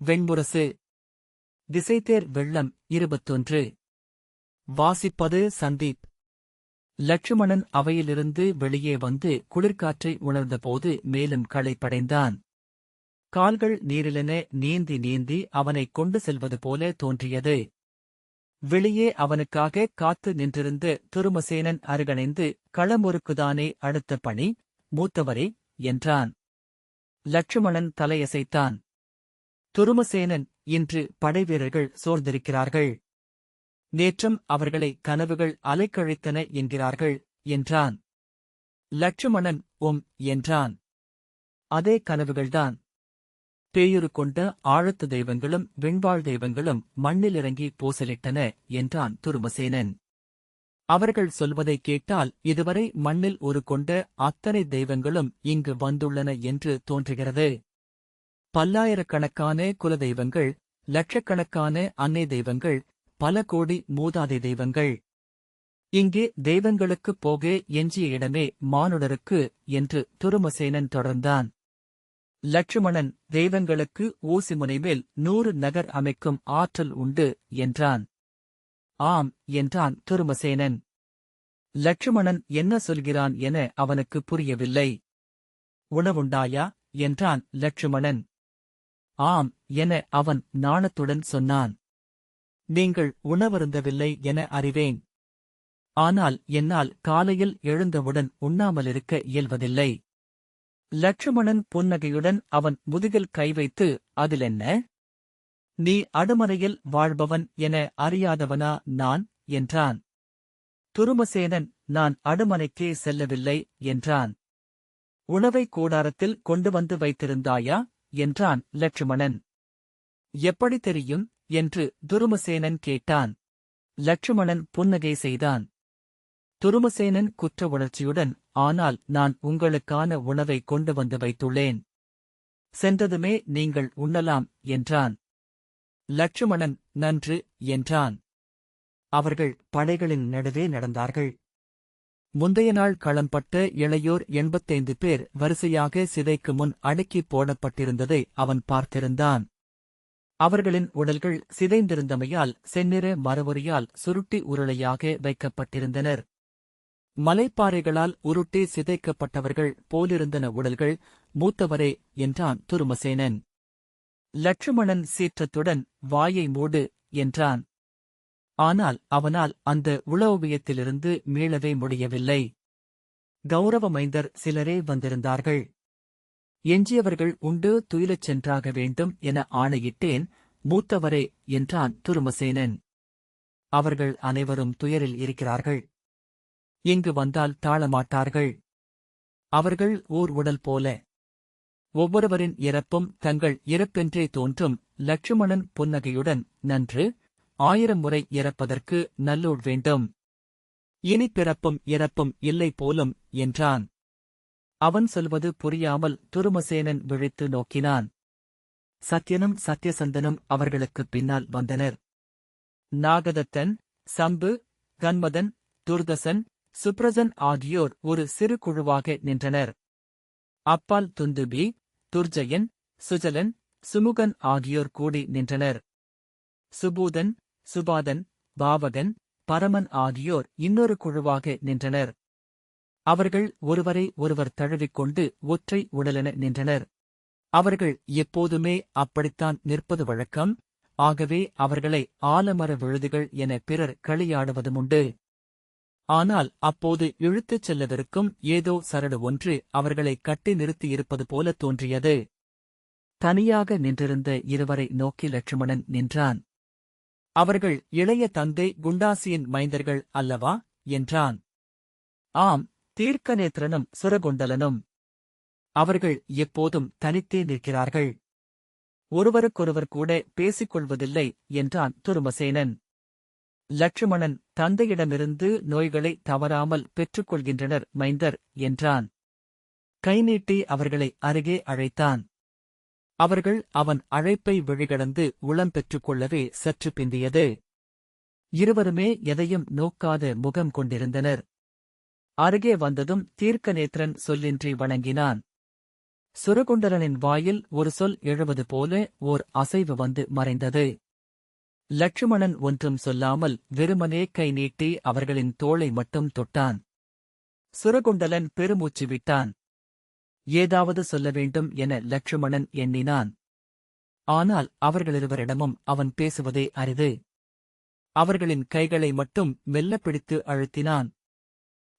வெண்முரசு. திசைதேர் வெள்ளம் 21. வாசிப்பது சந்தீப். லட்சுமணன் அவையிலிருந்து வெளியே வந்து குளிர்காற்றை உணர்ந்தபோது மேலும் களைப்படைந்தான். கால்கள் நீரிலென நீந்தி நீந்தி அவனைக் கொண்டு செல்வது போல தோன்றியது. வெளியே அவனுக்காக காத்து நின்றிருந்த துருமசேனன் அருகணைந்து, களமுறுக்குதானே அடுத்த பணி, மூத்தவரே என்றான். லட்சுமணன் தலையசைத்தான். துருமசேனன், இன்று படைவீரர்கள் சோர்ந்திருக்கிறார்கள். நேற்றும் அவர்களை கனவுகள் அலைக்கழித்தன என்கிறார்கள் என்றான். லட்சுமணன் என்றான். அதே கனவுகள்தான். பேயுரு கொண்ட ஆழத்து தெய்வங்களும் விண்வாழ் தெய்வங்களும் மண்ணிலிறங்கி பூசலிட்டன என்றான் துருமசேனன். அவர்கள் சொல்வதை கேட்டால் இதுவரை மண்ணில் ஒரு கொண்ட அத்தனை தெய்வங்களும் இங்கு வந்துள்ளன என்று தோன்றுகிறது. பல்லாயிரக்கணக்கான குலதெய்வங்கள், லட்சக்கணக்கான அன்னை தெய்வங்கள், பல கோடி மூதாதை தெய்வங்கள். இங்கே தெய்வங்களுக்குப் போக எஞ்சிய இடமே மானுடருக்கு என்று துருமசேனன் தொடர்ந்தான். லட்சுமணன், தெய்வங்களுக்கு ஊசி முனைமேல் 100 நகர் அமைக்கும் ஆற்றல் உண்டு என்றான். ஆம் என்றான் துருமசேனன். லட்சுமணன் என்ன சொல்கிறான் என அவனுக்கு புரியவில்லை. உணவுண்டாயா என்றான் லட்சுமணன். ஆம் என அவன் நாணத்துடன் சொன்னான். நீங்கள் உணவருந்தவில்லை என அறிவேன். ஆனால் என்னால் காலையில் எழுந்தவுடன் உண்ணாமலிருக்க இயல்வதில்லை. லட்சுமணன் புன்னகையுடன் அவன் முதுகில் கை வைத்து, அதிலென்ன? நீ அடுமனையில் வாழ்பவன் என அறியாதவனா நான் என்றான். துருமசேனன், நான் அடுமனைக்கே செல்லவில்லை என்றான். உணவை கூடாரத்தில் கொண்டு வந்து வைத்திருந்தாயா என்றான் லட்சுமணன். எப்படி தெரியும் என்று துருமசேனன் கேட்டான். லட்சுமணன் புன்னகை செய்தான். துருமசேனன் குற்ற உணர்ச்சியுடன், ஆனால் நான் உங்களுக்கான உணவை கொண்டு வந்து வைத்துள்ளேன். சென்றதுமே நீங்கள் உண்ணலாம் என்றான். லட்சுமணன், நன்று என்றான். அவர்கள் படைகளின் நடுவே நடந்தார்கள். முந்தைய நாள் களம்பட்ட இளையோர் 85 பேர் வரிசையாக சிதைக்கு முன் அடுக்கிப் போடப்பட்டிருந்ததை அவன் பார்த்திருந்தான். அவர்களின் உடல்கள் சிதைந்திருந்தமையால் செந்நிற மரவொரியால் சுருட்டி உருளையாக வைக்கப்பட்டிருந்தனர். மலைப்பாறைகளால் உருட்டி சிதைக்கப்பட்டவர்கள் போலிருந்தன உடல்கள். மூத்தவரே என்றான் துருமசேனன். லட்சுமணன் சீற்றத்துடன், வாயை மூடு என்றான். ஆனால் அவனால் அந்த உளவியத்திலிருந்து மீளவே முடியவில்லை. கௌரவமைந்தர் சிலரே வந்திருந்தார்கள். எஞ்சியவர்கள் உண்டு துயிலச் சென்றாக வேண்டும் என ஆணையிட்டேன், மூத்தவரே என்றான் துருமசேனன். அவர்கள் அனைவரும் துயரில் இருக்கிறார்கள். இங்கு வந்தால் தாழமாட்டார்கள். அவர்கள் ஓர் உடல் போல. ஒவ்வொருவரின் இறப்பும் தங்கள் இறப்பென்றே தோன்றும். லட்சுமணன் புன்னகையுடன், நன்று, 1000 முறை இறப்பதற்கு நல்லூழ் வேண்டும். இனி பிறப்பும் இறப்பும் இல்லை போலும் என்றான். அவன் சொல்வது புரியாமல் துருமசேனன் விழித்து நோக்கினான். சத்யனும் சத்யசந்தனும் அவர்களுக்குப் பின்னால் வந்தனர். நாகதத்தன், சம்பு, கன்மதன், துர்தசன், சுப்ரஜன் ஆகியோர் ஒரு சிறு குழுவாக நின்றனர். அப்பால் துந்துபி, துர்ஜயன், சுஜலன், சுமுகன் ஆகியோர் கூடி நின்றனர். சுபூதன், சுபாதன், பாவகன், பரமன் ஆகியோர் இன்னொரு குழுவாக நின்றனர். அவர்கள் ஒருவரை ஒருவர் தழுவிக்கொண்டு ஒற்றை உடலென நின்றனர். அவர்கள் எப்போதுமே அப்படித்தான் நிற்பது வழக்கம். ஆகவே அவர்களை ஆலமர விழுதுகள் என பிறர் களியாடுவதுமுண்டு. ஆனால் அப்போது இழுத்துச் செல்லவிருக்கும் ஏதோ சரடு ஒன்று அவர்களை கட்டி நிறுத்தியிருப்பது போல தோன்றியது. தனியாக நின்றிருந்த இருவரை நோக்கி லட்சுமணன் நின்றான். அவர்கள் இளைய தந்தை குண்டாசியின் மைந்தர்கள் அல்லவா என்றான். ஆம், தீர்க்கநேத்திரனும் சுரகுண்டலனும். அவர்கள் எப்போதும் தனித்தே நிற்கிறார்கள். ஒருவருக்கொருவர் கூட பேசிக்கொள்வதில்லை என்றான் துருமசேனன். லட்சுமணன், தந்தையிடமிருந்து நோய்களை தவறாமல் பெற்றுக்கொள்கின்றனர் மைந்தர் என்றான். கை நீட்டி அவர்களை அருகே அழைத்தான். அவர்கள் அவன் அழைப்பை விழிகடந்து உளம் பெற்றுக்கொள்ளவே சற்று பிந்தியது. இருவருமே எதையும் நோக்காத முகம் கொண்டிருந்தனர். அருகே வந்ததும் தீர்க்கநேத்திரன் சொல்லின்றி வணங்கினான். சுரகுண்டலனின் வாயில் ஒரு சொல் எழுவது போல ஓர் அசைவு வந்து மறைந்தது. லட்சுமணன் ஒன்றும் சொல்லாமல் வெறுமனே கை நீட்டி அவர்களின் தோளை மட்டும் தொட்டான். சுரகுண்டலன் பெருமூச்சு விட்டான். ஏதாவது சொல்ல வேண்டும் என லட்சுமணன் எண்ணினான். ஆனால் அவர்களிருவரிடமும் அவன் பேசுவதே அரிது. அவர்களின் கைகளை மட்டும் மெல்ல பிடித்து அழுத்தினான்.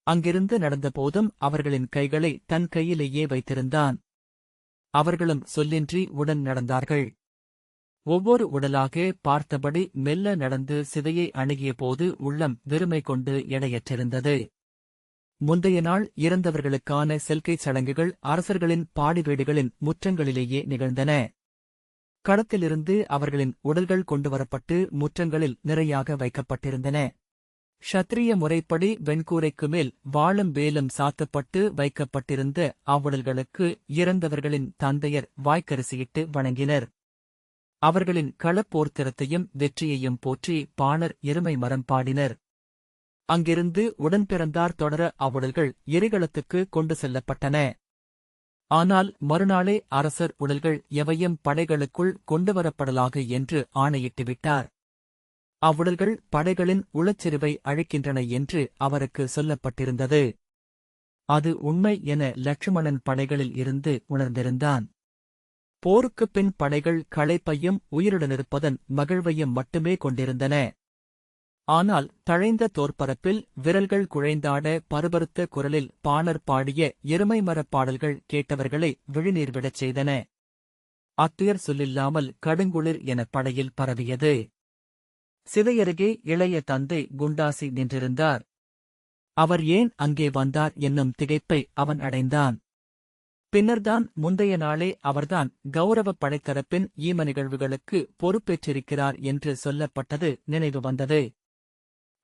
அங்கிருந்து நடந்தபோதும் அவர்களின் கைகளை தன் கையிலேயே வைத்திருந்தான். அவர்களும் சொல்லின்றி உடன் நடந்தார்கள். ஒவ்வொரு உடலாக பார்த்தபடி மெல்ல நடந்து சிதையை அணுகியபோது உள்ளம் வெறுமை கொண்டு எடையற்றிருந்தது. முந்தைய நாள் இறந்தவர்களுக்கான செல்கைச் சடங்குகள் அரசர்களின் பாடிவீடுகளின் முற்றங்களிலேயே நிகழ்ந்தன. களத்திலிருந்து அவர்களின் உடல்கள் கொண்டுவரப்பட்டு முற்றங்களில் நிறையாக வைக்கப்பட்டிருந்தன. ஷத்திரிய முறைப்படி வெண்கூரைக்கு மேல் வாளும் வேலும் சாத்தப்பட்டு வைக்கப்பட்டிருந்த அவ்வுடல்களுக்கு இறந்தவர்களின் தந்தையர் வாய்க்கரிசியிட்டு வணங்கினர். அவர்களின் களப்போர்த்திரத்தையும் வெற்றியையும் போற்றி பாணர் எருமை மரம் பாடினர். அங்கிருந்து உடன்பிறந்தார் தொடர அவ்வுடல்கள் எரிகளத்துக்கு கொண்டு செல்லப்பட்டன. ஆனால் மறுநாளே அரசர் உடல்கள் எவையும் படைகளுக்குள் கொண்டுவரப்படலாக என்று ஆணையிட்டுவிட்டார். அவ்வுடல்கள் படைகளின் உளச்செறிவை அழைக்கின்றன என்று அவருக்கு சொல்லப்பட்டிருந்தது. அது உண்மை என லட்சுமணன் படைகளில் இருந்து உணர்ந்திருந்தான். போருக்குப் பின் படைகள் களைப்பையும் உயிருடனிருப்பதன் மகிழ்வையும் மட்டுமே கொண்டிருந்தன. ஆனால் தழைந்த தோற்பரப்பில் விரல்கள் குழைந்தாட பருபருத்த குரலில் பாணர் பாடிய எருமை மரப் பாடல்கள் கேட்டவர்களை விழிநீர் விடச் செய்தன. அத்துயர் சொல்லில்லாமல் கடுங்குளிர் என படையில் பரவியது. சிதையருகே இளைய தந்தை குண்டாசி நின்றிருந்தார். அவர் ஏன் அங்கே வந்தார் என்னும் திகைப்பை அவன் அடைந்தான். பின்னர்தான் முந்தைய நாளே அவர்தான் கௌரவப் படைத்தரப்பின் ஈம நிகழ்வுகளுக்கு பொறுப்பேற்றிருக்கிறார் என்று சொல்லப்பட்டது நினைவு வந்தது.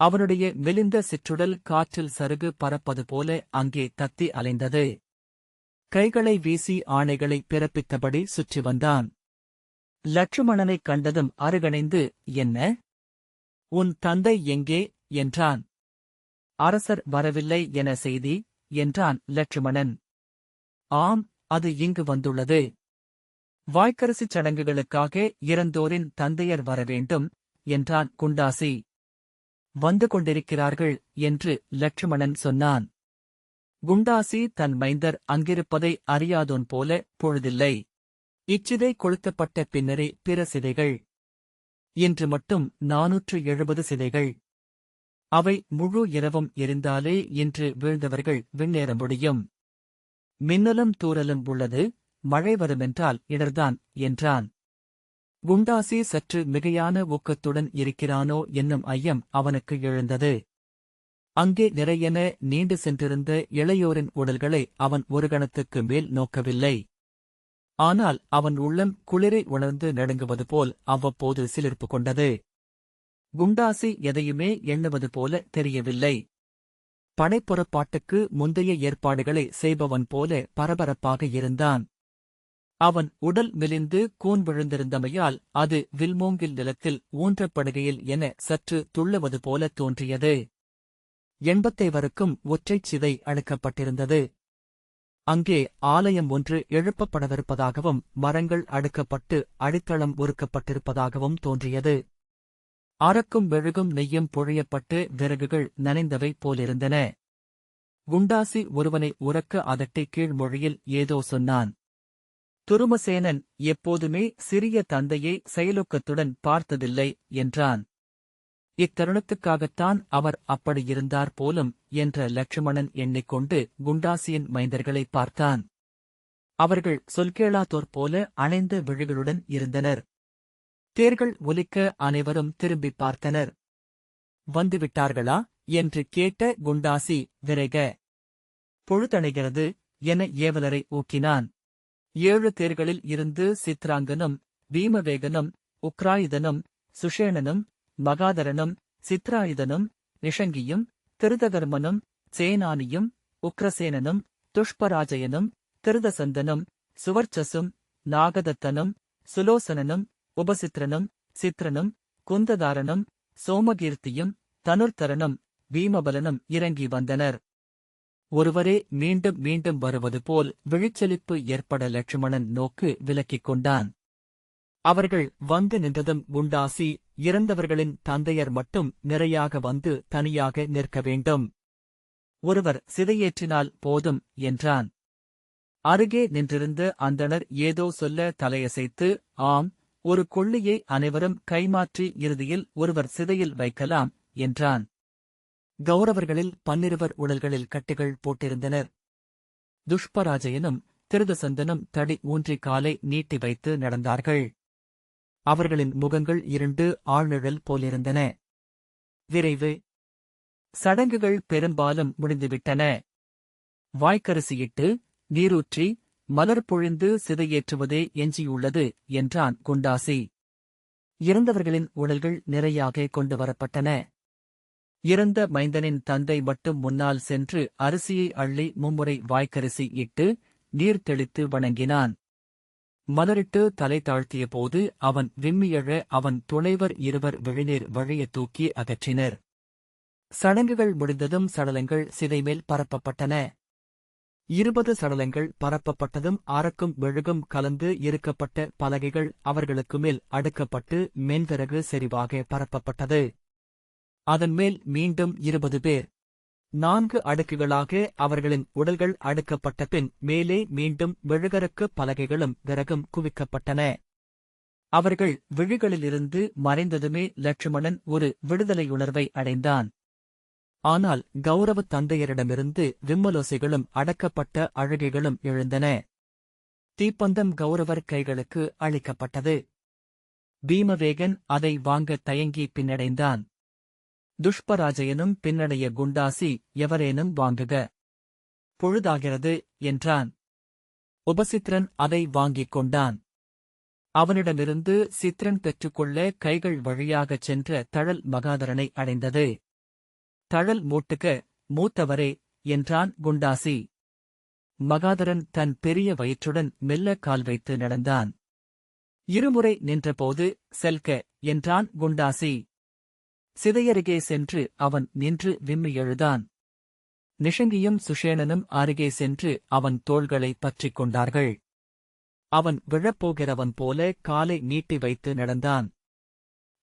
அவனுடைய மெலிந்த சிற்றுடல் காற்றில் சருகு பறப்பது போல அங்கே தத்தி அலைந்தது. கைகளை வீசி ஆணைகளை பிறப்பித்தபடி சுற்றி வந்தான். லட்சுமணனைக் கண்டதும் அருகணைந்து, என்ன? உன் தந்தை எங்கே? என்றான். அரசர் வரவில்லை என செய்தி என்றான் லட்சுமணன். ஆம், அது இங்கு வந்துள்ளது. வாய்க்கரசிச் சடங்குகளுக்காக இறந்தோரின் தந்தையர் வரவேண்டும் என்றான் குண்டாசி. வந்து கொண்டிருக்கிறார்கள் என்று லட்சுமணன் சொன்னான். குண்டாசி தன் மைந்தர் அங்கிருப்பதை அறியாதோன் போல பொழுதில்லை. இச்சிதை கொளுத்தப்பட்ட பின்னரே பிற சிதைகள். இன்று மட்டும் 470 சிதைகள். அவை முழு இரவும் எரிந்தாலே இன்று வீழ்ந்தவர்கள் விண்ணேற முடியும். மின்னலும் தூறலும் உள்ளது, மழை வருமென்றால் இடர்தான் என்றான். குண்டாசி சற்று மிகையான ஊக்கத்துடன் இருக்கிறானோ என்னும் ஐயம் அவனுக்கு எழுந்தது. அங்கே நிறையென நீண்டு சென்றிருந்த இளையோரின் உடல்களை அவன் ஒரு கணத்துக்கு மேல் நோக்கவில்லை. ஆனால் அவன் உள்ளம் குளிரை உணர்ந்து நடுங்குவது போல் அவ்வப்போது சிலிர்ப்பு கொண்டது. குண்டாசி எதையுமே எண்ணுவது போல தெரியவில்லை. படைப்புறப்பாட்டுக்கு முந்தைய ஏற்பாடுகளை செய்பவன் போல பரபரப்பாக இருந்தான். அவன் உடல் மெலிந்து கூன் விழுந்திருந்தமையால் அது வில்மோங்கில் நிலத்தில் ஊன்றப்படுகையில் என சற்று துள்ளுவது போல தோன்றியது. 80 ஒற்றைச் சிதை அழுக்கப்பட்டிருந்தது. அங்கே ஆலயம் ஒன்று எழுப்பப்படவிருப்பதாகவும் மரங்கள் அடுக்கப்பட்டு அடித்தளம் உருக்கப்பட்டிருப்பதாகவும் தோன்றியது. அரக்கும் மெழுகும் நெய்யும் பொழியப்பட்டு விறகுகள் நனைந்தவை போலிருந்தன. குண்டாசி ஒருவனை உரக்க அதட்டி கீழ்மொழியில் ஏதோ சொன்னான். துருமசேனன் எப்போதுமே சிறிய தந்தையை செயலூக்கத்துடன் பார்த்ததில்லை என்றான். இத்தருணத்துக்காகத்தான் அவர் அப்படியிருந்தார் போலும் என்ற லட்சுமணன் எண்ணிக்கொண்டு குண்டாசியின் மைந்தர்களை பார்த்தான். அவர்கள் சொல்கேளாதோர் போல அணைந்த விழிகளுடன் இருந்தனர். தேர்கள் ஒலிக்க அனைவரும் திரும்பிப் பார்த்தனர். வந்துவிட்டார்களா என்று கேட்ட குண்டாசி விரைக. பொழுதணைகிறது என ஏவலரை ஊக்கினான். 7 தேர்களில் இருந்து சித்ராங்கனும் பீமவேகனும் உக்ராயுதனும் சுஷேணனும் மகாதரனும் சித்ராயுதனும் நிஷங்கியும் திருதகர்மனும் சேனானியும் உக்ரசேனனும் துஷ்பராஜயனும் திருதசந்தனும் சுவர்ச்சசும் நாகதத்தனும் சுலோசனனும் உபசித்ரனும் சித்ரனும் குந்ததாரனும் சோமகீர்த்தியும் தனுர்த்தரனும் பீமபலனும் இறங்கி வந்தனர். ஒருவரே மீண்டும் மீண்டும் வருவது போல் விழிச்சலிப்பு ஏற்பட லட்சுமணன் நோக்கு விலக்கிக் கொண்டான். அவர்கள் வந்து நின்றதும் குண்டாசி, இறந்தவர்களின் தந்தையர் மட்டும் நிறையாக வந்து தனியாக நிற்க வேண்டும். ஒருவர் சிதையேற்றினால் போதும் என்றான். அருகே நின்றிருந்த அந்தணர் ஏதோ சொல்ல தலையசைத்து, ஆம், ஒரு கொள்ளியை அனைவரும் கைமாற்றி இறுதியில் ஒருவர் சிதையில் வைக்கலாம் என்றான். கௌரவர்களில் 12 உடல்களில் கட்டிகள் போட்டிருந்தனர். துஷ்பராஜயனும் திருதசந்தனும் தடி ஊன்றி காலை நீட்டி வைத்து நடந்தார்கள். அவர்களின் முகங்கள் இருண்டு ஆழ்நிழல் போலிருந்தன. விரைவு சடங்குகள் பெரும்பாலும் முடிந்துவிட்டன. வாய்க்கரிசியிட்டு நீரூற்றி மலர் பொழிந்து சிதையேற்றுவதே எஞ்சியுள்ளது என்றான் குண்டாசி. இறந்தவர்களின் உடல்கள் நிறையாக கொண்டு வரப்பட்டன. இறந்த மைந்தனின் தந்தை மட்டும் முன்னால் சென்று அரிசியை அள்ளி மும்முறை வாய்க்கரிசி இட்டு நீர் தெளித்து வணங்கினான். மலரிட்டு தலை தாழ்த்திய போது அவன் விம்மியழ அவன் துணைவர் இருவர் விழிநீர் வழிய தூக்கி அகற்றினர். சடங்குகள் முடிந்ததும் சடலங்கள் சிதைமேல் பரப்பப்பட்டன. 20 சடலங்கள் பரப்பப்பட்டதும் அரக்கும் மெழுகும் கலந்து இருக்கப்பட்ட பலகைகள் அவர்களுக்கு மேல் அடுக்கப்பட்டு மென்விறகு செறிவாக பரப்பப்பட்டது. அதன்மேல் மீண்டும் 20 பேர் 4 அடுக்குகளாக அவர்களின் உடல்கள் அடுக்கப்பட்ட பின் மேலே மீண்டும் மெழுகரக்கு பலகைகளும் விறகும் குவிக்கப்பட்டன. அவர்கள் விழிகளிலிருந்து மறைந்ததுமே லட்சுமணன் ஒரு விடுதலையுணர்வை அடைந்தான். ஆனால் கௌரவ தந்தையரிடமிருந்து விம்மலோசைகளும் அடக்கப்பட்ட அழுகைகளும் எழுந்தன. தீப்பந்தம் கௌரவர் கைகளுக்கு அளிக்கப்பட்டது. பீமவேகன் அதை வாங்க தயங்கி பின்னடைந்தான். துஷ்பராஜயனும் பின்னடைய குண்டாசி, எவரேனும் வாங்குக, பொழுதாகிறது என்றான். உபசித்ரன் அதை வாங்கிக் கொண்டான். அவனிடமிருந்து சித்ரன் பெற்றுக்கொள்ள கைகள் வழியாகச் சென்ற தழல் மகாதரனை அடைந்தது. தழல் மூட்டுக, மூத்தவரே என்றான் குண்டாசி. மகாதரன் தன் பெரிய வயிற்றுடன் மெல்ல கால் வைத்து நடந்தான். இருமுறை நின்றபோது செல்க என்றான் குண்டாசி. சிதையருகே சென்று அவன் நின்று விம்மி எழுதான். நிஷங்கியும் சுஷேணனும் அருகே சென்று அவன் தோள்களை பற்றிக் கொண்டார்கள். அவன் விழப்போகிறவன் போல காலை நீட்டி வைத்து நடந்தான்.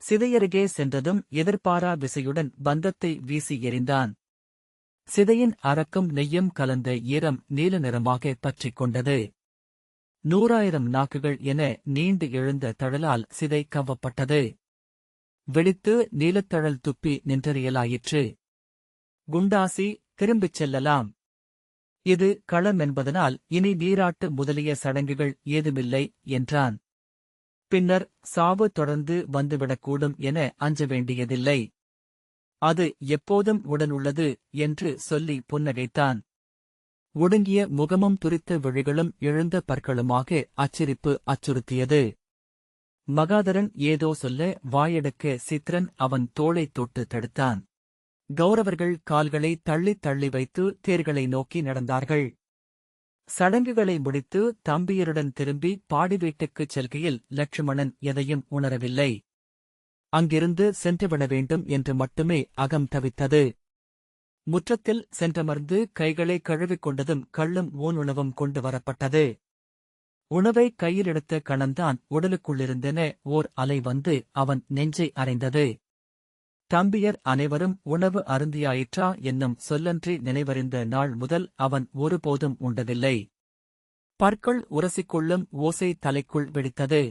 சிதையருகே சென்றதும் எதிர்பாரா விசையுடன் பந்தத்தை வீசி எறிந்தான். சிதையின் அரக்கும் நெய்யும் கலந்த ஈரம் நீல நிறமாக பற்றிக் கொண்டது. 100,000 நாக்குகள் என நீண்டு எழுந்த தழலால் சிதை கவ்வப்பட்டது. வெடித்து நீலத்தழல் துப்பி நின்றறியலாயிற்று. குண்டாசி, திரும்பிச் செல்லலாம். இது களமென்பதனால் இனி நீராட்டு முதலிய சடங்குகள் ஏதுமில்லை என்றான். பின்னர் சாவு தொடர்ந்து வந்துவிடக்கூடும் என அஞ்ச வேண்டியதில்லை. அது எப்போதும் உடனுள்ளது என்று சொல்லி புன்னகைத்தான். ஒடுங்கிய முகமும் துரித்த விழிகளும் எழுந்த பற்களுமாக அச்சிரிப்பு அச்சுறுத்தியது. மகாதரன் ஏதோ சொல்ல வாயெடுக்க சித்ரன் அவன் தோளைத் தொட்டு தடுத்தான். கௌரவர்கள் கால்களை தள்ளித் தள்ளி வைத்து தேர்களை நோக்கி நடந்தார்கள். சடங்குகளை முடித்து தம்பியருடன் திரும்பி பாடி வீட்டுக்குச் செல்கையில் லட்சுமணன் எதையும் உணரவில்லை. அங்கிருந்து சென்றுவிட வேண்டும் என்று மட்டுமே அகம் தவித்தது. முற்றத்தில் சென்றமர்ந்து கைகளை கழுவிக் கொண்டதும் கள்ளும் ஊனுணவும் கொண்டு வரப்பட்டது. உணவை கையில் எடுத்த கணந்தான் உடலுக்குள்ளிருந்தென ஓர் அலை வந்து அவன் நெஞ்சை அறைந்தது. தம்பியர் அனைவரும் உணவு அருந்தியாயிற்றா என்னும் சொல்லன்றி நினைவறிந்த நாள் முதல் அவன் ஒருபோதும் உண்டதில்லை. பற்கள் உரசிக்கொள்ளும் ஓசை தலைக்குள் வெடித்தது.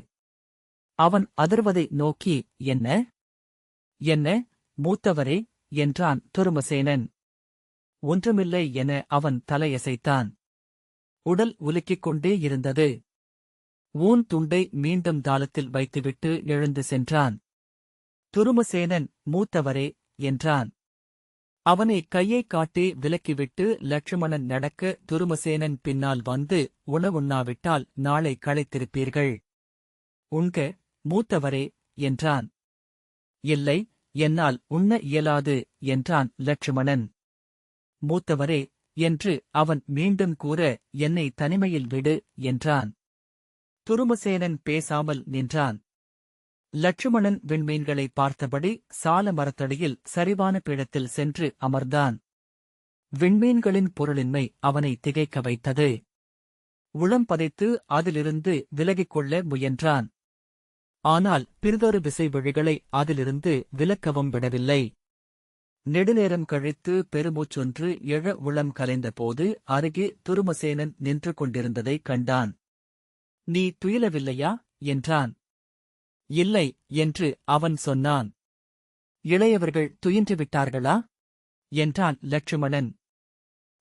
அவன் அதிர்வதை நோக்கி, என்ன என்ன மூத்தவரே என்றான் துருமசேனன். ஒன்றுமில்லை என அவன் தலையசைத்தான். உடல் உலுக்கிக் கொண்டே இருந்தது. ஊன் துண்டை மீண்டும் தாளத்தில் வைத்துவிட்டு எழுந்து சென்றான். துருமசேனன், மூத்தவரே என்றான். அவனை கையைக் காட்டி விலக்கிவிட்டு லட்சுமணன் நடக்க துருமசேனன் பின்னால் வந்து, உணவுண்ணாவிட்டால் நாளை களைத்திருப்பீர்கள். உண்க, மூத்தவரே என்றான். இல்லை, என்னால் உண்ண இயலாது என்றான் லட்சுமணன். மூத்தவரே என்று அவன் மீண்டும் கூற, என்னை தனிமையில் விடு என்றான். துருமசேனன் பேசாமல் நின்றான். லட்சுமணன் விண்மீன்களை பார்த்தபடி சால மரத்தடியில் சரிவான பீடத்தில் சென்று அமர்ந்தான். விண்மீன்களின் பொருளின்மை அவனை திகைக்க வைத்தது. உளம் பதைத்து அதிலிருந்து விலகிக் கொள்ள முயன்றான். ஆனால் பிறிதொரு விசை விழிகளை அதிலிருந்து விலக்கவும் விடவில்லை. நெடுநேரம் கழித்து பெருமூச்சொன்று எழ உளம் கலைந்தபோது அருகே துருமசேனன் நின்று கொண்டிருந்ததைக் கண்டான். "நீ துயிலவில்லையா?" என்றான். "இல்லை" என்று அவன் சொன்னான். "இளையவர்கள் துயின்றுவிட்டார்களா?" என்றான் லட்சுமணன்.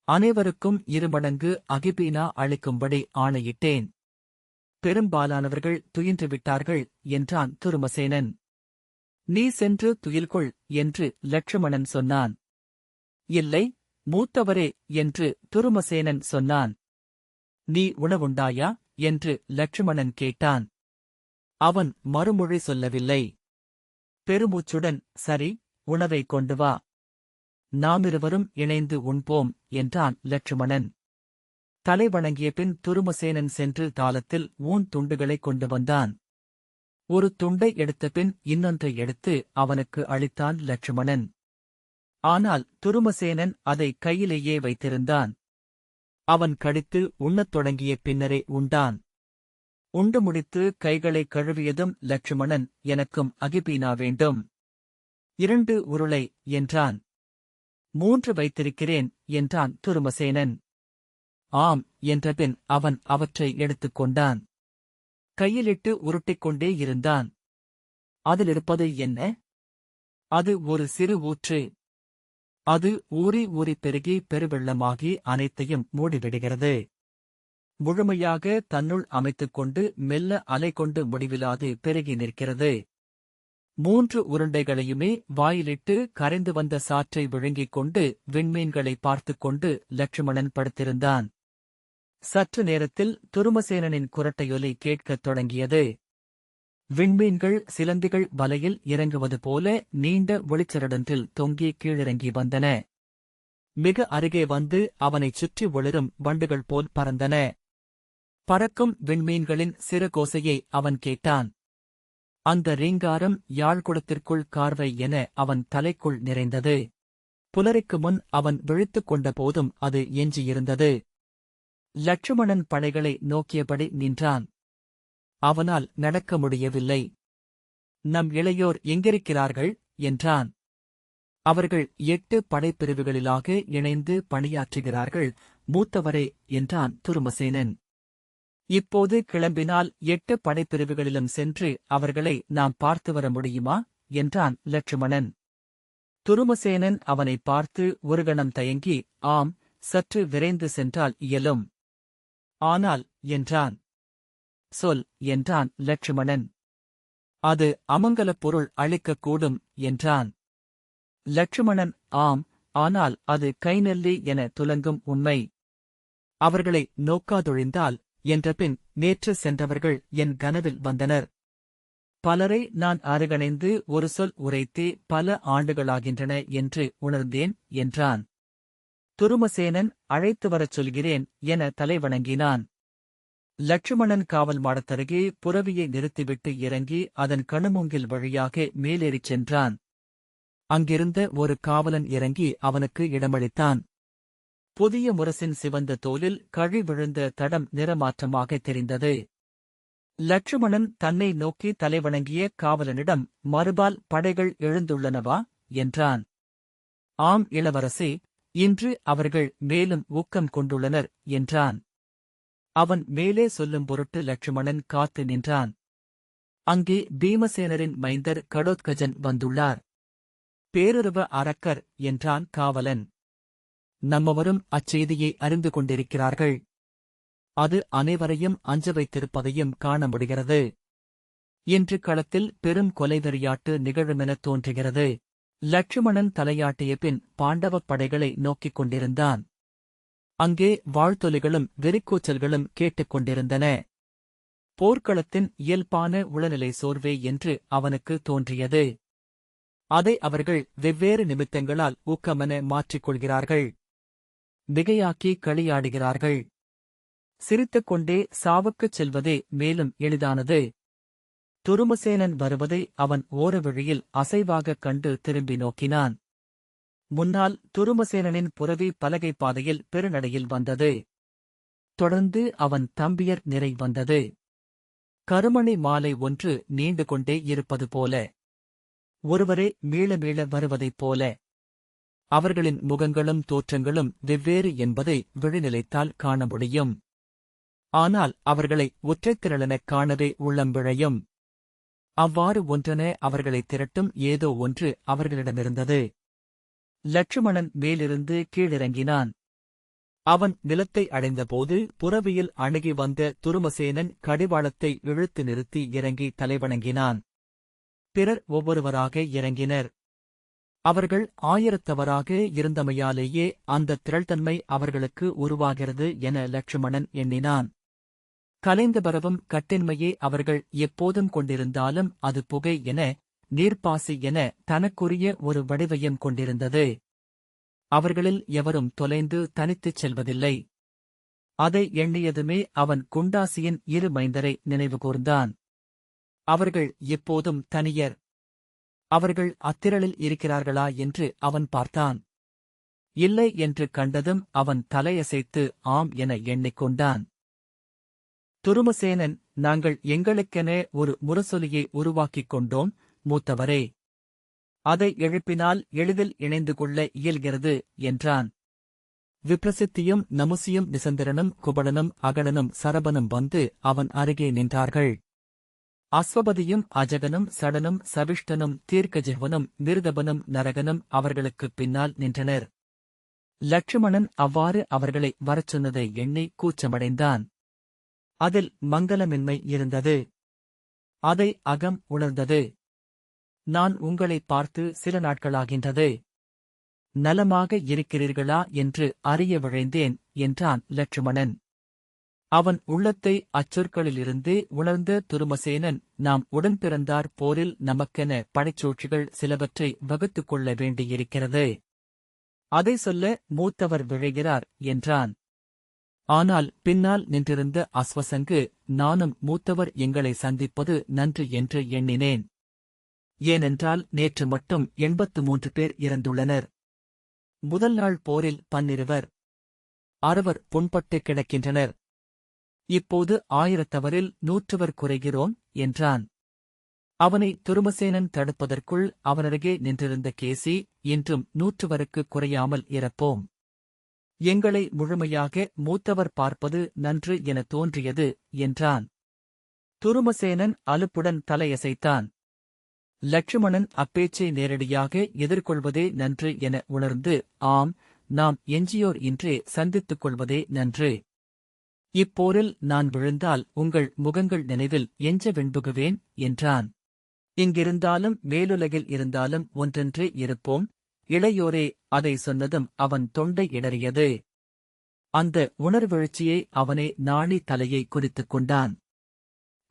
"அனைவருக்கும் 2 மடங்கு அகிபீனா அளிக்கும்படி ஆணையிட்டேன். பெரும்பாலானவர்கள் துயின்றுவிட்டார்கள்" என்றான் துருமசேனன். "நீ சென்று துயில்கொள்" என்று லட்சுமணன் சொன்னான். "இல்லை, மூத்தவரே" என்று துருமசேனன் சொன்னான். "நீ உணவுண்டாயா?" என்று லட்சுமணன் கேட்டான். அவன் மறுமொழி சொல்லவில்லை. பெருமூச்சுடன், "சரி, உணவை கொண்டு வா. நாமிருவரும் இணைந்து உண்போம்" என்றான் லட்சுமணன். தலை வணங்கிய பின் துருமசேனன் சென்று தாளத்தில் ஊன் துண்டுகளைக் கொண்டு வந்தான். ஒரு துண்டை எடுத்தபின் இன்னொன்றை எடுத்து அவனுக்கு அளித்தான் லட்சுமணன். ஆனால் துருமசேனன் அதை கையிலேயே வைத்திருந்தான். அவன் கடித்து உண்ணத் தொடங்கிய பின்னரே உண்டான். உண்டு முடித்து கைகளை கழுவியதும் லட்சுமணன், "எனக்கும் அகிபீனா வேண்டும். 2 உருளை" என்றான். 3 வைத்திருக்கிறேன்" என்றான் துருமசேனன். "ஆம்" என்றபின் அவன் அவற்றை எடுத்துக் கொண்டான். கையிலிட்டு உருட்டிக் கொண்டே இருந்தான். அதிலிருப்பது என்ன? அது ஒரு சிறு ஊற்று. அது ஊறி ஊறிப் பெருகி பெருவெள்ளமாகி அனைத்தையும் மூடிவிடுகிறது. முழுமையாக தன்னுள் அமைத்துக் கொண்டு மெல்ல அலை கொண்டு முடிவிலாது பெருகி நிற்கிறது. 3 உருண்டைகளையுமே வாயிலிட்டு கரைந்து வந்த சாற்றை விழுங்கிக் கொண்டு விண்மீன்களை பார்த்துக் கொண்டு லட்சுமணன் படுத்திருந்தான். சற்று நேரத்தில் துருமசேனனின் குரட்டையொலி கேட்கத் தொடங்கியது. விண்மீன்கள் சிலந்திகள் வலையில் இறங்குவது போல நீண்ட ஒளிச்சரடன்றில் தொங்கி கீழிறங்கி வந்தன. மிக அருகே வந்து அவனைச் சுற்றி ஒளிரும் வண்டுகள் போல் பறந்தன. பறக்கும் விண்மீன்களின் சிறகோசையை அவன் கேட்டான். அந்த ரீங்காரம் யாழ்குடத்திற்குள் கார்வை என அவன் தலைக்குள் நிறைந்தது. புலரிக்கு முன் அவன் விழித்துக் கொண்ட போதும் அது எஞ்சியிருந்தது. லட்சுமணன் படைகளை நோக்கியபடி நின்றான். அவனால் நடக்க முடியவில்லை. "நம் இளையோர் எங்கிருக்கிறார்கள்?" என்றான். "அவர்கள் 8 படைப்பிரிவுகளிலாக இணைந்து பணியாற்றுகிறார்கள், மூத்தவரே" என்றான் துருமசேனன். "இப்போது கிளம்பினால் 8 படைப்பிரிவுகளிலும் சென்று அவர்களை நாம் பார்த்து வர முடியுமா?" என்றான் லட்சுமணன். துருமசேனன் அவனைப் பார்த்து ஒரு கணம் தயங்கி, "ஆம், சற்று விரைந்து சென்றால் இயலும்." "ஆனால்" என்றான். "சொல்" என்றான் லட்சுமணன். "அது அமங்கலப் பொருள் அளிக்கக்கூடும்" என்றான். லட்சுமணன், "ஆம், ஆனால் அது கைநெல்லி என துலங்கும் உண்மை. அவர்களை நோக்காதொழிந்தால்" என்றபின், "நேற்று சென்றவர்கள் என் கனவில் வந்தனர். பலரை நான் அருகணைந்து ஒரு சொல் உரைத்தே பல ஆண்டுகளாகின்றன என்று உணர்ந்தேன்" என்றான். துருமசேனன், "அழைத்து வரச் சொல்கிறேன்" என தலை வணங்கினான். லட்சுமணன் காவல் மாடத்தருகே புரவியை நிறுத்திவிட்டு இறங்கி அதன் கணுமூங்கில் வழியாக மேலேறிச் சென்றான். அங்கிருந்த ஒரு காவலன் இறங்கி அவனுக்கு இடமளித்தான். புதிய முரசின் சிவந்த தோலில் கழி விழுந்த தடம் நிறமாற்றமாகத் தெரிந்தது. லட்சுமணன் தன்னை நோக்கி தலைவணங்கிய காவலனிடம், "மறுபால் படைகள் எழுந்துள்ளனவா?" என்றான். "ஆம் இளவரசே, இன்று அவர்கள் மேலும் ஊக்கம் கொண்டுள்ளனர்" என்றான். அவன் மேலே சொல்லும் பொருட்டு லட்சுமணன் காத்து நின்றான். அங்கே பீமசேனரின் மைந்தர் கடோத்கஜன் வந்துள்ளார். "பேருருவ அரக்கர்" என்றான் காவலன். "நம்மவரும் அச்செய்தியை அறிந்து கொண்டிருக்கிறார்கள். அது அனைவரையும் அஞ்ச வைத்திருப்பதையும் காண முடிகிறது. இன்று களத்தில் பெரும் கொலைவெறியாட்டு நிகழுமெனத் தோன்றுகிறது." லட்சுமணன் தலையாட்டிய பின் பாண்டவப் படைகளை நோக்கிக் கொண்டிருந்தான். அங்கே வாழ்த்தொலிகளும் வெறிக்கூச்சல்களும் கேட்டுக் கொண்டிருந்தன. போர்க்களத்தின் இயல்பான உளநிலை சோர்வே என்று அவனுக்கு தோன்றியது. அதை அவர்கள் வெவ்வேறு நிமித்தங்களால் ஊக்கமென மாற்றிக் கொள்கிறார்கள். மிகையாக்கி களியாடுகிறார்கள். சிரித்துக் கொண்டே சாவுக்குச் செல்வதே மேலும் எளிதானது. துருமசேனன் வருவதை அவன் ஓரவழியில் அசைவாகக் கண்டு திரும்பி நோக்கினான். முன்னால் துருமசேனனின் புரவி பலகை பாதையில் பெருநடையில் வந்தது. தொடர்ந்து அவன் தம்பியர் நிறை வந்தது. கருமணி மாலை ஒன்று நீண்டு கொண்டே இருப்பது போல. ஒருவரே மீள மீள வருவதைப் போல. அவர்களின் முகங்களும் தோற்றங்களும் வெவ்வேறு என்பதை விழிநிலைத்தால் காண முடியும். ஆனால் அவர்களை ஒற்றைத்திரளெனக் காணவே உள்ளம் விழையும். அவ்வாறு ஒன்றென அவர்களைத் திரட்டும் ஏதோ ஒன்று அவர்களிடமிருந்தது. லட்சுமணன் மேலிருந்து கீழிறங்கினான். அவன் நிலத்தை அடைந்தபோது புரவியில் அணுகி வந்த துருமசேனன் கடிவாளத்தை இழுத்து நிறுத்தி இறங்கி தலைவணங்கினான். பிறர் ஒவ்வொருவராக இறங்கினர். அவர்கள் ஆயிரத்தவராக இருந்தமையாலேயே அந்த திரள்தன்மை அவர்களுக்கு உருவாகிறது என லட்சுமணன் எண்ணினான். கலைந்து பரவும் கட்டின்மையே அவர்கள் எப்போதும் கொண்டிருந்தாலும் அது புகை என, நீர்ப்பாசி என தனக்குரிய ஒரு வடிவையும் கொண்டிருந்தது. அவர்களில் எவரும் தொலைந்து தனித்துச் செல்வதில்லை. அதை எண்ணியதுமே அவன் குண்டாசியின் இரு மைந்தரை நினைவுகூர்ந்தான். அவர்கள் எப்போதும் தனியர். அவர்கள் அத்திரளில் இருக்கிறார்களா என்று அவன் பார்த்தான். இல்லை என்று கண்டதும் அவன் தலையசைத்து ஆம் என எண்ணிக்கொண்டான். துருமசேனன், நாங்கள் எங்களுக்கென ஒரு முரசொலியை உருவாக்கிக் கொண்டோம், மூத்தவரே. அதை எழுப்பினால் எளிதில் இணைந்து கொள்ள இயல்கிறது என்றான். விப்ரசித்தியும் நமுசியும் நிசந்திரனும் குபடனும் அகலனும் சரபனும் வந்து அவன் அருகே நின்றார்கள். அஸ்வபதியும் அஜகனும் சடனும் சவிஷ்டனும் தீர்க்கஜெவனும் நிருதபனும் நரகனும் அவர்களுக்குப் பின்னால் நின்றனர். லட்சுமணன் அவ்வாறு அவர்களை வரச் சொன்னதை எண்ணி கூச்சமடைந்தான். அதில் மங்கலமின்மை இருந்தது. அதை அகம் உணர்ந்தது. நான் உங்களை பார்த்து சில நாட்களாகின்றது. நலமாக இருக்கிறீர்களா என்று அறிய விழைந்தேன் என்றான் லட்சுமணன். அவன் உள்ளத்தை அச்சொற்களிலிருந்து உணர்ந்த துருமசேனன், நாம் உடன்பிறந்தார் போரில் நமக்கென படைச்சூழ்ச்சிகள் சிலவற்றை வகுத்துக் கொள்ள வேண்டியிருக்கிறது. அதை சொல்ல மூத்தவர் விழைகிறார் என்றான். ஆனால் பின்னால் நின்றிருந்த அஸ்வசங்கு, நானும் மூத்தவர் எங்களை சந்திப்பது நன்று என்று எண்ணினேன். ஏனென்றால் நேற்று மட்டும் 83 பேர் இறந்துள்ளனர். முதல் நாள் போரில் 12 60 புண்பட்டு கிடக்கின்றனர். இப்போது 1000 100 குறைகிறோம் என்றான். அவனை துருமசேனன் தடுப்பதற்குள் அவனருகே நின்றிருந்த கேசி, இன்றும் 100 குறையாமல் இறப்போம். எங்களை முழுமையாக மூத்தவர் பார்ப்பது நன்று என தோன்றியது என்றான். துருமசேனன் அலுப்புடன் தலையசைத்தான். லட்சுமணன் அப்பேச்சை நேரடியாக எதிர்கொள்வதே நன்று என உணர்ந்து, ஆம், நாம் எஞ்சியோர் இன்றே சந்தித்துக் கொள்வதே நன்று. இப்போரில் நான் விழுந்தால் உங்கள் முகங்கள் நினைவில் எஞ்ச வெண்புகுவேன் என்றான். இங்கிருந்தாலும் மேலுலகில் இருந்தாலும் ஒன்றென்றே இருப்போம். இளையோரே, அதை சொன்னதும் அவன் தொண்டை இடறியது. அந்த உணர்வெழுச்சியை அவனே நாணி தலையை குறித்துக் கொண்டான்.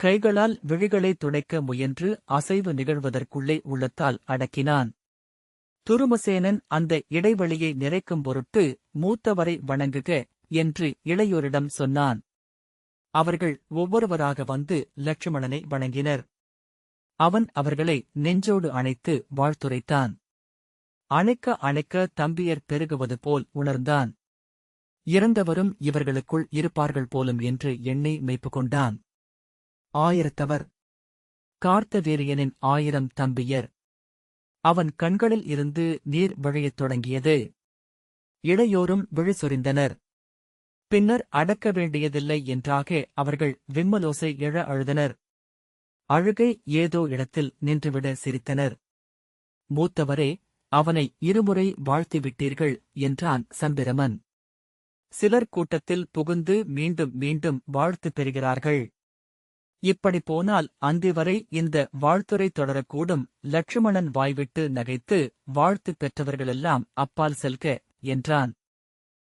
கைகளால் விழிகளை துடைக்க முயன்று அசைவு நிகழ்வதற்குள்ளே உள்ளத்தால் அடக்கினான். துருமசேனன் அந்த இடைவெளியை நிறைக்கும் பொருட்டு மூத்தவரை வணங்குக என்று இளையோரிடம் சொன்னான். அவர்கள் ஒவ்வொருவராக வந்து லட்சுமணனை வணங்கினர். அவன் அவர்களை நெஞ்சோடு அணைத்து வாழ்த்துரைத்தான். அணைக்க அணைக்க தம்பியர் பெருகுவது போல் உணர்ந்தான். இறந்தவரும் இவர்களுக்குள் இருப்பார்கள் போலும் என்று எண்ணி மெய்ப்பு கொண்டான். 1000 கார்த்தவீரியனின் 1000 தம்பியர். அவன் கண்களில் இருந்து நீர் வழியத் தொடங்கியது. இளையோரும் விழி சொரிந்தனர். பின்னர் அடக்க வேண்டியதில்லை என்றாக அவர்கள் விம்மலோசை எழ அழுதனர். அழுகை ஏதோ இடத்தில் நின்றுவிட சிரித்தனர். மூத்தவரே, அவனை இருமுறை வாழ்த்திவிட்டீர்கள் என்றான் சம்பிரமன். சிலர் கூட்டத்தில் புகுந்து மீண்டும் மீண்டும் வாழ்த்து பெறுகிறார்கள். இப்படி போனால் அந்திவரை இந்த வாழ்த்துரை தொடரக்கூடும். லட்சுமணன் வாய்விட்டு நகைத்து, வாழ்த்து பெற்றவர்களெல்லாம் அப்பால் செல்க என்றான்.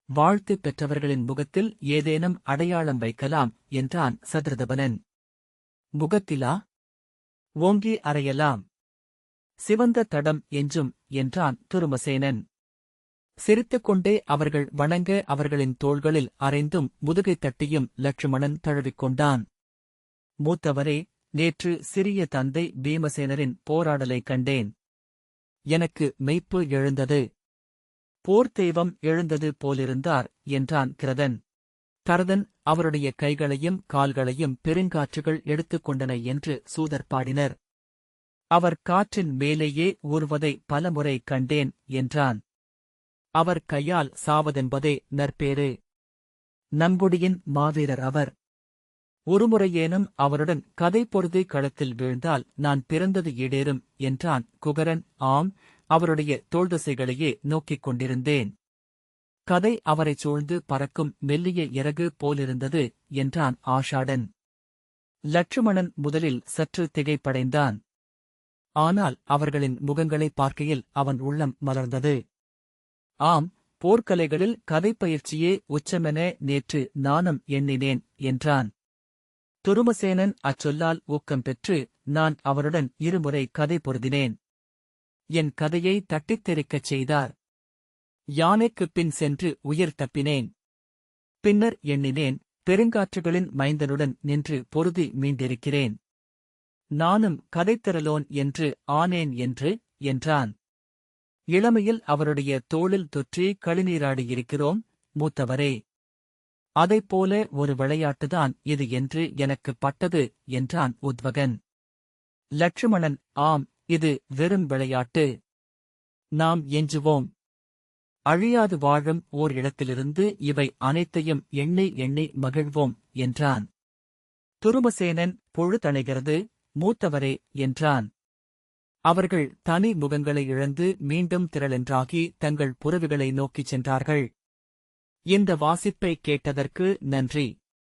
வாழ்த்து பெற்றவர்களின் முகத்தில் ஏதேனும் அடையாளம் வைக்கலாம் என்றான் சத்ருதபனன். முகத்திலா? ஓங்கி அறையலாம். சிவந்த தடம் எஞ்சும் என்றான் துருமசேனன். சிரித்துக்கொண்டே அவர்கள் வணங்க அவர்களின் தோள்களில் அறைந்தும் முதுகை தட்டியும் லட்சுமணன் தழுவிக்கொண்டான். மூத்தவரே, நேற்று சிறிய தந்தை பீமசேனரின் போராடலை கண்டேன். எனக்கு மெய்ப்பு எழுந்தது. போர் தெய்வம் எழுந்தது போலிருந்தார் என்றான் கிரதன். கரதன் அவருடைய கைகளையும் கால்களையும் பெருங்காற்றுகள் எடுத்துக் கொண்டன என்று சூதர் பாடினர். அவர் காற்றின் மேலேயே ஊர்வதை பலமுறை கண்டேன் என்றான். அவர் கையால் சாவதென்பதே நற்பேறு. நங்குடியின் மாவீரர் அவர். ஒருமுறையேனும் அவருடன் கதை பொருதி களத்தில் வீழ்ந்தால் நான் பிறந்தது ஈடேறும் என்றான் குகரன். ஆம், அவருடைய தோள்தசைகளையே நோக்கிக் கொண்டிருந்தேன். கதை அவரைச் சூழ்ந்து பறக்கும் மெல்லிய இறகு போலிருந்தது என்றான் ஆஷாடன். லட்சுமணன் முதலில் சற்று திகைப்படைந்தான். ஆனால் அவர்களின் முகங்களை பார்க்கையில் அவன் உள்ளம் மலர்ந்தது. ஆம், போர்க்கலைகளில் கதைப்பயிற்சியே உச்சமென நேற்று நானும் எண்ணினேன் என்றான். துருமசேனன் அச்சொல்லால் ஊக்கம் பெற்று நான் அவருடன் இருமுறை கதை பொருதினேன். என் கதையை தட்டித் தெறிக்கச் செய்தார். யானைக்குப் பின் சென்று உயிர் தப்பினேன். பின்னர் எண்ணினேன், பெருங்காற்றுகளின் மைந்தனுடன் நின்று பொருதி மீண்டிருக்கிறேன். நானும் கதைத்திரலோன் என்று ஆனேன் என்றான். இளமையில் அவருடைய தோளில் தொற்றி களிநீராடியிருக்கிறோம் மூத்தவரே. அதைப்போல ஒரு விளையாட்டுதான் இது என்று எனக்குப் பட்டது என்றான் உத்வகன். லட்சுமணன், ஆம், இது வெறும் விளையாட்டு. நாம் எஞ்சுவோம். அழியாது வாழும் ஓர் இடத்திலிருந்து இவை அனைத்தையும் எண்ணி எண்ணி மகிழ்வோம் என்றான். துருமசேனன், பொழுதணைகிறது மூத்தவரே என்றான். அவர்கள் தனி முகங்களை இழந்து மீண்டும் திரளென்றாகி தங்கள் புறவிகளை நோக்கிச் சென்றார்கள். இந்த வாசிப்பை கேட்டதற்கு நன்றி.